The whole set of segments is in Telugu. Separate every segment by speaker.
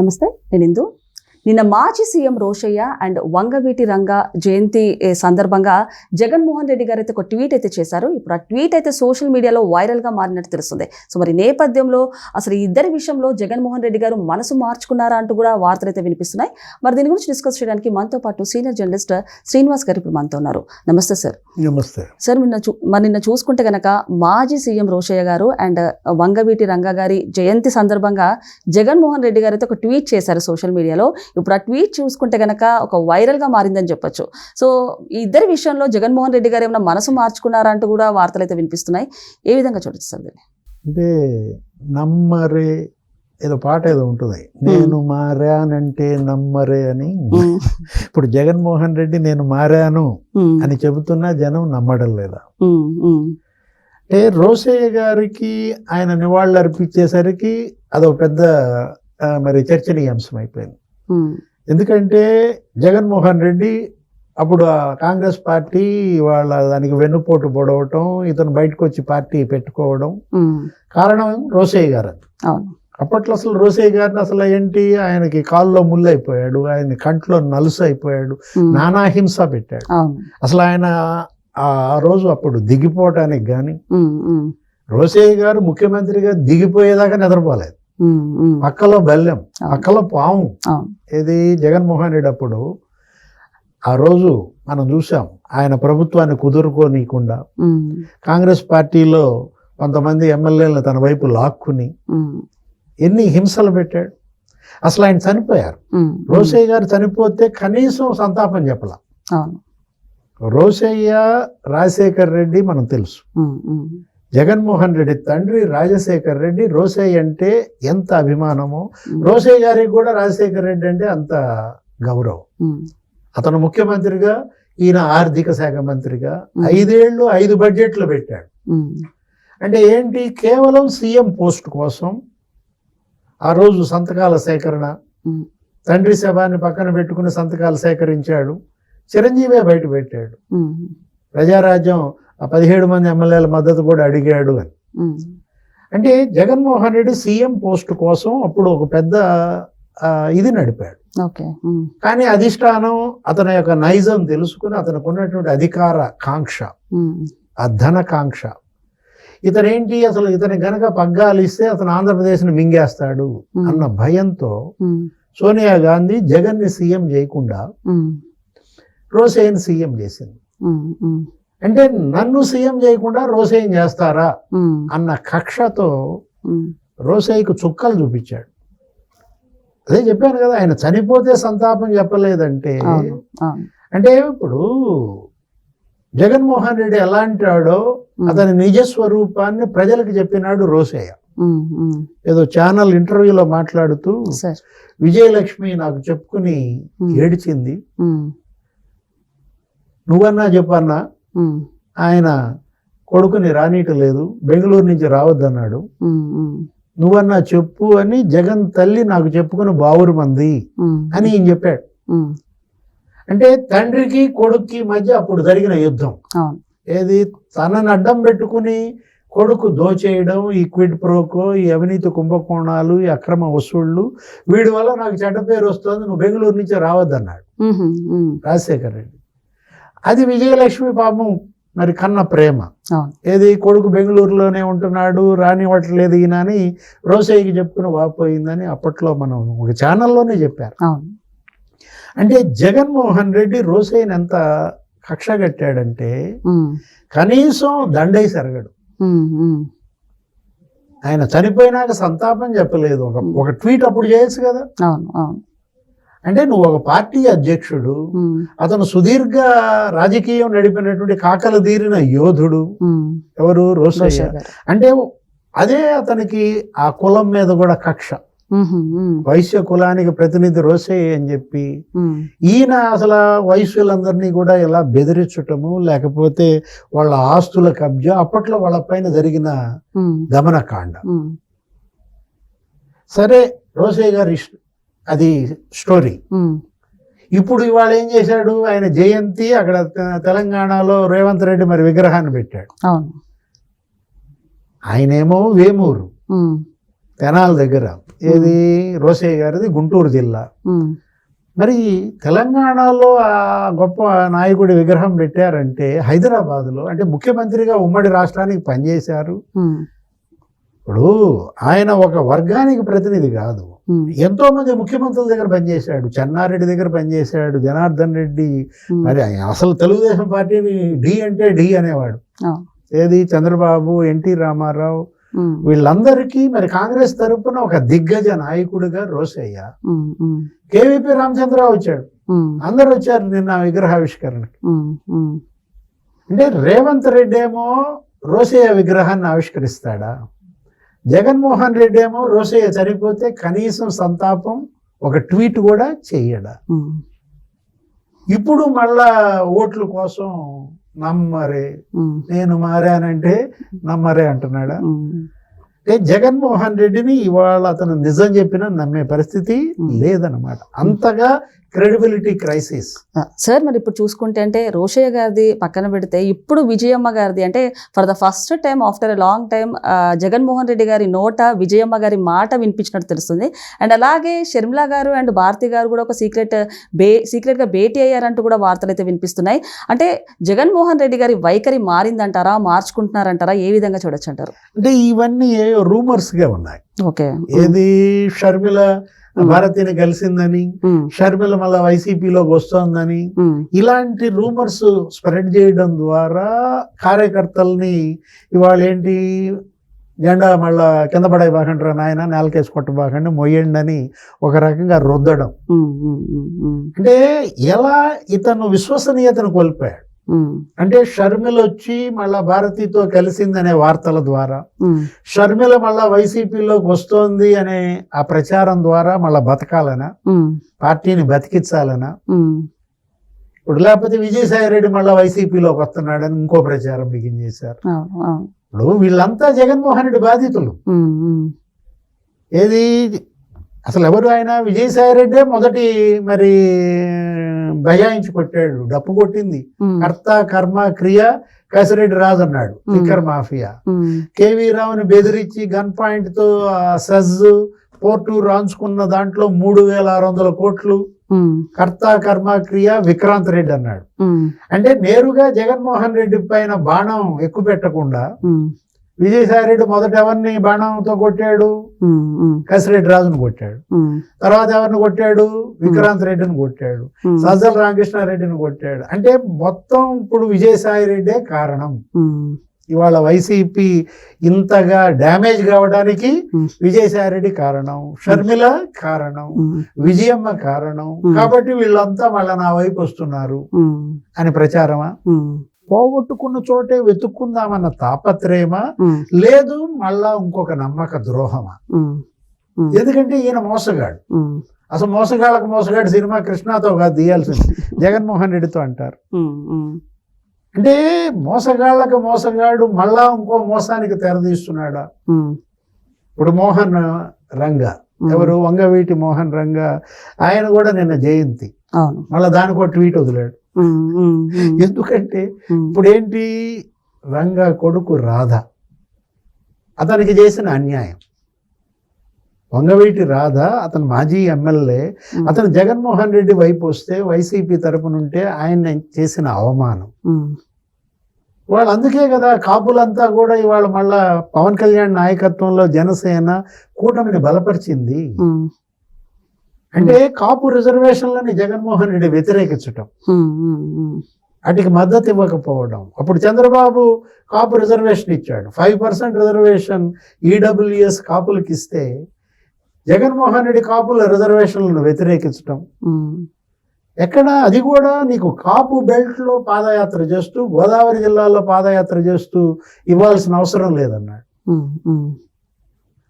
Speaker 1: నమస్తే, నేను ఇందు. నిన్న మాజీ సీఎం రోషయ్య అండ్ వంగవీటి రంగా జయంతి సందర్భంగా జగన్మోహన్ రెడ్డి గారు అయితే ఒక ట్వీట్ అయితే చేశారు. ఇప్పుడు ఆ ట్వీట్ అయితే సోషల్ మీడియాలో వైరల్గా మారినట్టు తెలుస్తుంది. సో మరి నేపథ్యంలో అసలు ఈ ఇద్దరి విషయంలో జగన్మోహన్ రెడ్డి గారు మనసు మార్చుకున్నారా అంటూ కూడా వార్తలు అయితే వినిపిస్తున్నాయి. మరి దీని గురించి డిస్కస్ చేయడానికి మనతో పాటు సీనియర్ జర్నలిస్ట్ శ్రీనివాస్ గారు ఇప్పుడు మనతో ఉన్నారు. నమస్తే సార్.
Speaker 2: నమస్తే
Speaker 1: సార్. నిన్న చూసుకుంటే కనుక మాజీ సీఎం రోషయ్య గారు అండ్ వంగవీటి రంగా గారి జయంతి సందర్భంగా జగన్మోహన్ రెడ్డి గారు అయితే ఒక ట్వీట్ చేశారు సోషల్ మీడియాలో. ఇప్పుడు ఆ ట్వీట్ చూసుకుంటే కనుక ఒక వైరల్గా మారిందని చెప్పొచ్చు. సో ఈ ఇద్దరి విషయంలో జగన్మోహన్ రెడ్డి గారు ఏమైనా మనసు మార్చుకున్నారా అంటూ కూడా వార్తలు అయితే వినిపిస్తున్నాయి. ఏ విధంగా చూడొచ్చు సార్ దీన్ని?
Speaker 2: అంటే నమ్మరే ఏదో పాట ఏదో ఉంటుంది, నేను మారానంటే నమ్మరే అని. ఇప్పుడు జగన్మోహన్ రెడ్డి నేను మారాను అని చెబుతున్నా జనం నమ్మడం లేదా? అంటే రోషయ్య గారికి ఆయన నివాళులు అర్పించేసరికి అదొక పెద్ద మరి చర్చనీయాంశం అయిపోయింది. ఎందుకంటే జగన్మోహన్ రెడ్డి అప్పుడు కాంగ్రెస్ పార్టీ వాళ్ళ దానికి వెన్నుపోటు పొడవటం, ఇతను బయటకు వచ్చి పార్టీ పెట్టుకోవడం కారణం రోషయ్య గారు. అప్పట్లో అసలు రోషయ్య గారిని అసలు ఏంటి, ఆయనకి కాల్లో ముళ్ళు అయిపోయాడు, ఆయన కంట్లో నలుసు అయిపోయాడు, నానా హింస పెట్టాడు. అసలు ఆయన ఆ రోజు అప్పుడు దిగిపోవటానికి కానీ రోషయ్య గారు ముఖ్యమంత్రిగా దిగిపోయేదాకా నిద్రపోలేదు. పక్కలో బెల్లం, పక్కలో పాము. ఇది జగన్మోహన్ రెడ్డి అప్పుడు ఆ రోజు మనం చూసాం. ఆయన ప్రభుత్వాన్ని కుదురుకోనీయకుండా కాంగ్రెస్ పార్టీలో కొంతమంది ఎమ్మెల్యేలను తన వైపు లాక్కుని ఎన్ని హింసలు పెట్టాడు. అసలు ఆయన చనిపోయారు. రోషయ్య గారు చనిపోతే కనీసం సంతాపం చెప్పలా. రోషయ్య, రాజశేఖర్ రెడ్డి మనం తెలుసు. జగన్మోహన్ రెడ్డి తండ్రి రాజశేఖర్ రెడ్డి రోషయ్య అంటే ఎంత అభిమానమో, రోషయ్య గారికి కూడా రాజశేఖర్ రెడ్డి అంటే అంత గౌరవం. అతను ముఖ్యమంత్రిగా, ఈయన ఆర్థిక శాఖ మంత్రిగా 5 ఏళ్ళు 5 బడ్జెట్లు పెట్టాడు. అంటే ఏంటి, కేవలం సీఎం పోస్ట్ కోసం ఆ రోజు సంతకాల సేకరణ, తండ్రి శవాన్ని పక్కన పెట్టుకుని సంతకాలు సేకరించాడు. చిరంజీవే బయట పెట్టాడు. ప్రజారాజ్యం 17 మంది ఎమ్మెల్యేల మద్దతు కూడా అడిగాడు అని. అంటే జగన్మోహన్ రెడ్డి సీఎం పోస్ట్ కోసం అప్పుడు ఒక పెద్ద ఇది నడిపాడు. కానీ అధిష్టానం అతని యొక్క నైజం తెలుసుకుని అతనికి ఉన్నటువంటి అధికార కాంక్ష, ఆ ధన కాంక్ష, ఇతనేంటి అసలు ఇతని గనక పగ్గాలు ఇస్తే అతను ఆంధ్రప్రదేశ్ని మింగేస్తాడు అన్న భయంతో సోనియా గాంధీ జగన్ని సీఎం చేయకుండా రోషయ్యని సీఎం చేసింది. అంటే నన్ను సీఎం చేయకుండా రోషయ్య చేస్తారా అన్న కక్షతో రోషయ్యకు చుక్కలు చూపించాడు. అదే చెప్పాను కదా, ఆయన చనిపోతే సంతాపం చెప్పలేదంటే. అంటే ఇప్పుడు జగన్మోహన్ రెడ్డి ఎలాంటాడో అతని నిజ స్వరూపాన్ని ప్రజలకు చెప్పినాడు రోషయ్య. ఏదో ఛానల్ ఇంటర్వ్యూలో మాట్లాడుతూ విజయలక్ష్మి నాకు చెప్పుకుని ఏడిచింది, నువ్వన్నా చెప్పన్నా ఆయన కొడుకుని రానీయటలేదు, బెంగళూరు నుంచి రావద్దన్నాడు, నువ్వన్నా చెప్పు అని జగన్ తల్లి నాకు చెప్పుకుని బావురు మంది అని ఈయన చెప్పాడు. అంటే తండ్రికి కొడుక్కి మధ్య అప్పుడు జరిగిన యుద్ధం ఏది, తనని అడ్డం పెట్టుకుని కొడుకు దోచేయడం, ఈ క్విడ్ ప్రోకో, ఈ అవినీతి కుంభకోణాలు, ఈ అక్రమ వసూళ్లు, వీడి వల్ల నాకు చెడ్డ పేరు వస్తుంది, నువ్వు బెంగళూరు నుంచి రావద్దన్నాడు రాజశేఖర్ రెడ్డి. అది విజయలక్ష్మి పాపం మరి కన్న ప్రేమ. ఏది, కొడుకు బెంగళూరులోనే ఉంటున్నాడు, రానివ్వట్లేదు ఈయన అని రోషయ్యకి చెప్పుకుని వాపోయిందని అప్పట్లో మనం ఒక ఛానల్లోనే చెప్పారు. అంటే జగన్మోహన్ రెడ్డి రోషయ్యని ఎంత కక్ష కట్టాడంటే కనీసం దండై సరగడు. ఆయన చనిపోయినాక సంతాపం చెప్పలేదు, ఒక ట్వీట్ అప్పుడు చేయొచ్చు కదా. అంటే నువ్వు ఒక పార్టీ అధ్యక్షుడు, అతను సుదీర్ఘ రాజకీయం నడిపినటువంటి కాకలు తీరిన యోధుడు ఎవరు, రోషయ్య. అంటే అదే అతనికి ఆ కులం మీద కూడా కక్ష. వైశ్య కులానికి ప్రతినిధి రోషయ్య అని చెప్పి ఈయన అసలు వైశ్యులందరినీ కూడా ఇలా బెదిరించటము, లేకపోతే వాళ్ళ ఆస్తుల కబ్జా, అప్పట్లో వాళ్ళ పైన జరిగిన దమనకాండ. సరే, రోషయ్య గారి అది స్టోరీ. ఇప్పుడు ఇవాళ ఏం చేశాడు, ఆయన జయంతి అక్కడ తెలంగాణలో రేవంత్ రెడ్డి మరి విగ్రహాన్ని పెట్టాడు. ఆయనేమో వేమూరు, తెనాలి దగ్గర, ఏది రోసయ్య గారిది గుంటూరు జిల్లా. మరి తెలంగాణలో ఆ గొప్ప నాయకుడి విగ్రహం పెట్టారంటే హైదరాబాద్లో, అంటే ముఖ్యమంత్రిగా ఉమ్మడి రాష్ట్రానికి పనిచేశారు. ఇప్పుడు ఆయన ఒక వర్గానికి ప్రతినిధి కాదు, ఎంతో మంది ముఖ్యమంత్రుల దగ్గర పనిచేశాడు. చెన్నారెడ్డి దగ్గర పనిచేశాడు, జనార్దన్ రెడ్డి. మరి అసలు తెలుగుదేశం పార్టీని డి అంటే డి అనేవాడు. ఏది చంద్రబాబు, ఎన్టీ రామారావు, వీళ్ళందరికీ మరి కాంగ్రెస్ తరపున ఒక దిగ్గజ నాయకుడిగా రోసయ్య. కేవీపీ రామచంద్రరావు వచ్చాడు, అందరు వచ్చారు నిన్న విగ్రహావిష్కరణకి. అంటే రేవంత్ రెడ్డి ఏమో రోసయ్య విగ్రహాన్ని ఆవిష్కరిస్తాడా? జగన్మోహన్ రెడ్డి ఏమో రోసయ్య చనిపోతే కనీసం సంతాపం ఒక ట్వీట్ కూడా చెయ్యడా? ఇప్పుడు మళ్ళా ఓట్ల కోసం నమ్మరే, నేను మారానంటే నమ్మరే అంటున్నాడా? అంటే జగన్మోహన్ రెడ్డిని ఇవాళ అతను నిజం చెప్పినా నమ్మే పరిస్థితి లేదన్నమాట. అంతగా క్రెడిబిలిటీ క్రైసిస్.
Speaker 1: సార్ మరి ఇప్పుడు చూసుకుంటే అంటే రోషయ్య గారిది పక్కన పెడితే ఇప్పుడు విజయమ్మ గారిది, అంటే for the first time after a long time Jaganmohan Reddy గారి నోట విజయమ్మ గారి మాట వినిపించినట్టు తెలుస్తుంది. అండ్ అలాగే షర్మిల గారు అండ్ భారతి గారు కూడా ఒక సీక్రెట్గా భేటీ అయ్యారంటూ కూడా వార్తలు అయితే వినిపిస్తున్నాయి. అంటే జగన్మోహన్ రెడ్డి గారి వైఖరి మారిందంటారా, మార్చుకుంటున్నారంటారా, ఏ విధంగా చూడొచ్చు అంటారు?
Speaker 2: అంటే ఇవన్నీ రూమర్స్గా ఉన్నాయి.
Speaker 1: ఓకే,
Speaker 2: ఏది షర్మిల భారతిని కలిసిందని, షర్మిల మళ్ళా వైసీపీలోకి వస్తోందని, ఇలాంటి రూమర్స్ స్ప్రెడ్ చేయడం ద్వారా కార్యకర్తల్ని ఇవాళ ఏంటి జెండా మళ్ళా కింద పడైపోకంటారా నాయన, నేలకేసి కొట్టబాకండి, మొయ్యండి అని ఒక రకంగా రుద్దడం. అంటే ఎలా ఇతను విశ్వసనీయతను కోల్పోయాడు. అంటే షర్మిల వచ్చి మళ్ళా భారతితో కలిసిందనే వార్తల ద్వారా, షర్మిల మళ్ళా వైసీపీలోకి వస్తోంది అనే ఆ ప్రచారం ద్వారా మళ్ళా బతకాలనా, పార్టీని బతికించాలనా? ఇప్పుడు లేకపోతే విజయసాయి రెడ్డి మళ్ళా వైసీపీలోకి వస్తున్నాడని ఇంకో ప్రచారం బిగించేశారు. ఇప్పుడు వీళ్ళంతా జగన్మోహన్ రెడ్డి బాధితులు. ఏది అసలు ఎవరు ఆయన? విజయసాయి రెడ్డే మొదటి మరి బజాయించి కొట్టాడు, డప్పు కొట్టింది. కర్త కర్మ క్రియ కసిరెడ్డి రాజు అన్నాడు, లిక్కర్ మాఫియా. కేవీ రావుని బెదిరించి గన్ పాయింట్ తో సజ్ పోర్టు రాంచుకున్న దాంట్లో 3,600 కోట్లు కర్త కర్మ క్రియ విక్రాంత్ రెడ్డి అన్నాడు. అంటే నేరుగా జగన్మోహన్ రెడ్డి పైన బాణం ఎక్కువ పెట్టకుండా విజయసాయి రెడ్డి మొదట ఎవరిని బాణంతో కొట్టాడు? కసిరెడ్డి రాజును కొట్టాడు. తర్వాత ఎవరిని కొట్టాడు? విక్రాంత్ రెడ్డిని కొట్టాడు, సజ్జల రామకృష్ణారెడ్డిని కొట్టాడు. అంటే మొత్తం ఇప్పుడు విజయసాయి రెడ్డే కారణం. ఇవాళ వైసీపీ ఇంతగా డ్యామేజ్ కావడానికి విజయసాయి రెడ్డి కారణం, షర్మిల కారణం, విజయమ్మ కారణం. కాబట్టి వీళ్ళంతా మళ్ళా నా వైపు వస్తున్నారు అని ప్రచారమా? పోగొట్టుకున్న చోటే వెతుక్కుందామన్న తాపత్రయమా, లేదు మళ్ళా ఇంకొక నమ్మక ద్రోహమా? ఎందుకంటే ఈయన మోసగాడు. అసలు మోసగాళ్ళకు మోసగాడు సినిమా కృష్ణతో కాదు తీయాల్సింది, జగన్మోహన్ రెడ్డితో అంటారు. అంటే మోసగాళ్ళకు మోసగాడు మళ్ళా ఇంకో మోసానికి తెరదీస్తున్నాడా? ఇప్పుడు మోహన్ రంగా, ఎవరు? వంగవీటి మోహన్ రంగా, ఆయన కూడా నిన్న జయంతి, మళ్ళీ దానికి ఒక ట్వీట్ వదిలాడు. ఎందుకంటే ఇప్పుడేంటి, రంగా కొడుకు రాధ అతనికి చేసిన అన్యాయం. వంగవీటి రాధ అతను మాజీ ఎమ్మెల్యే, అతను జగన్మోహన్ రెడ్డి వైపు వస్తే వైసీపీ తరపునుంటే ఆయన చేసిన అవమానం. వాళ్ళు అందుకే కదా కాపులంతా కూడా ఇవాళ మళ్ళా పవన్ కళ్యాణ్ నాయకత్వంలో జనసేన కూటమిని బలపరిచింది. అంటే కాపు రిజర్వేషన్లని జగన్మోహన్ రెడ్డి వ్యతిరేకించటం, వాటికి మద్దతు ఇవ్వకపోవడం. అప్పుడు చంద్రబాబు కాపు రిజర్వేషన్ ఇచ్చాడు, 5% రిజర్వేషన్ ఈడబ్ల్యూఎస్ కాపులకి ఇస్తే జగన్మోహన్ రెడ్డి కాపుల రిజర్వేషన్లను వ్యతిరేకించటం. ఎక్కడ అది కూడా నీకు కాపు బెల్ట్లో పాదయాత్ర చేస్తూ, గోదావరి జిల్లాలో పాదయాత్ర చేస్తూ ఇవ్వాల్సిన అవసరం లేదన్నాడు.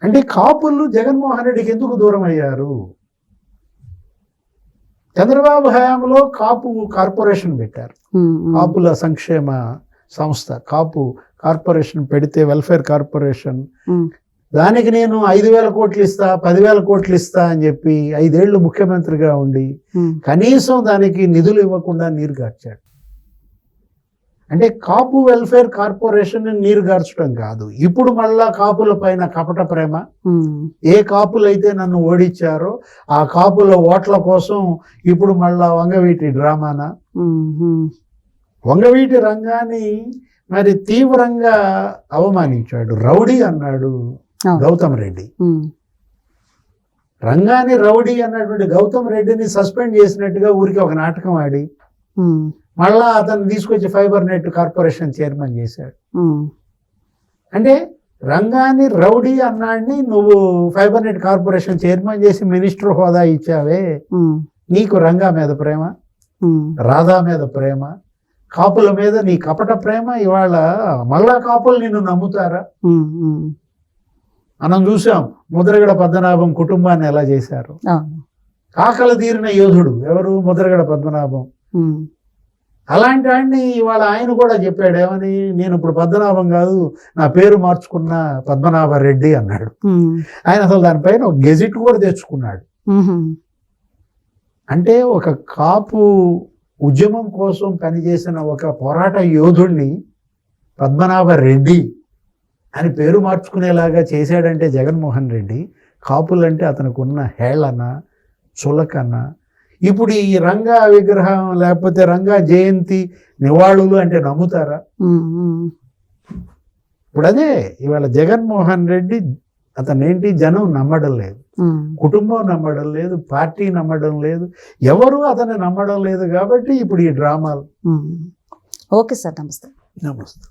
Speaker 2: అంటే కాపులు జగన్మోహన్ రెడ్డికి ఎందుకు దూరం అయ్యారు? చంద్రబాబు హయాంలో కాపు కార్పొరేషన్ పెట్టారు, కాపుల సంక్షేమ సంస్థ, కాపు కార్పొరేషన్ పెడితే వెల్ఫేర్ కార్పొరేషన్, దానికి నేను 5,000 కోట్లు ఇస్తా, 10,000 కోట్లు ఇస్తా అని చెప్పి 5 ఏళ్ళు ముఖ్యమంత్రిగా ఉండి కనీసం దానికి నిధులు ఇవ్వకుండా నీరు గార్చాడు. అంటే కాపు వెల్ఫేర్ కార్పొరేషన్ నీరు గార్చడం కాదు. ఇప్పుడు మళ్ళా కాపుల పైన కపట ప్రేమ. ఏ కాపులైతే నన్ను ఓడించారో ఆ కాపుల ఓట్ల కోసం ఇప్పుడు మళ్ళా వంగవీటి డ్రామానా. వంగవీటి రంగాన్ని మరి తీవ్రంగా అవమానించాడు, రౌడీ అన్నాడు గౌతమ్ రెడ్డి. రంగాన్ని రౌడీ అన్నటువంటి గౌతమ్ రెడ్డిని సస్పెండ్ చేసినట్టుగా ఊరికి ఒక నాటకం ఆడి మళ్ళా అతను తీసుకొచ్చి ఫైబర్ నెట్ కార్పొరేషన్ చైర్మన్ చేశాడు. అంటే రంగాన్ని రౌడీ అన్నాడిని నువ్వు ఫైబర్ నెట్ కార్పొరేషన్ చైర్మన్ చేసి మినిస్టర్ హోదా ఇచ్చావే, నీకు రంగా మీద ప్రేమ, రాధా మీద ప్రేమ, కాపుల మీద నీ కపట ప్రేమ, ఇవాళ మళ్ళా కాపులు నిన్ను నమ్ముతారా? మనం చూసాం ముద్రగడ పద్మనాభం కుటుంబాన్ని ఎలా చేశారు. కాకలు తీరిన యోధుడు ఎవరు? ముద్రగడ పద్మనాభం. అలాంటి వాడిని ఇవాళ ఆయన కూడా చెప్పాడు, ఏమని, నేను ఇప్పుడు పద్మనాభం కాదు, నా పేరు మార్చుకున్న పద్మనాభ రెడ్డి అన్నాడు. ఆయన అసలు దానిపైన ఒక గెజిట్ కూడా తెచ్చుకున్నాడు. అంటే ఒక కాపు ఉద్యమం కోసం పనిచేసిన ఒక పోరాట యోధుడిని పద్మనాభ రెడ్డి అని పేరు మార్చుకునేలాగా చేశాడంటే జగన్మోహన్ రెడ్డి, కాపులంటే అతనికి ఉన్న హేళన, చులకన. ఇప్పుడు ఈ రంగా విగ్రహం లేకపోతే రంగా జయంతి నివాళులు అంటే నమ్ముతారా? ఇప్పుడు అదే ఇవాళ జగన్మోహన్ రెడ్డి అతనేంటి, జనం నమ్మడం లేదు, కుటుంబం నమ్మడం లేదు, పార్టీ నమ్మడం లేదు, ఎవరు అతన్ని నమ్మడం లేదు. కాబట్టి ఇప్పుడు ఈ డ్రామాలు.
Speaker 1: ఓకే సార్, నమస్తే.
Speaker 2: నమస్తే.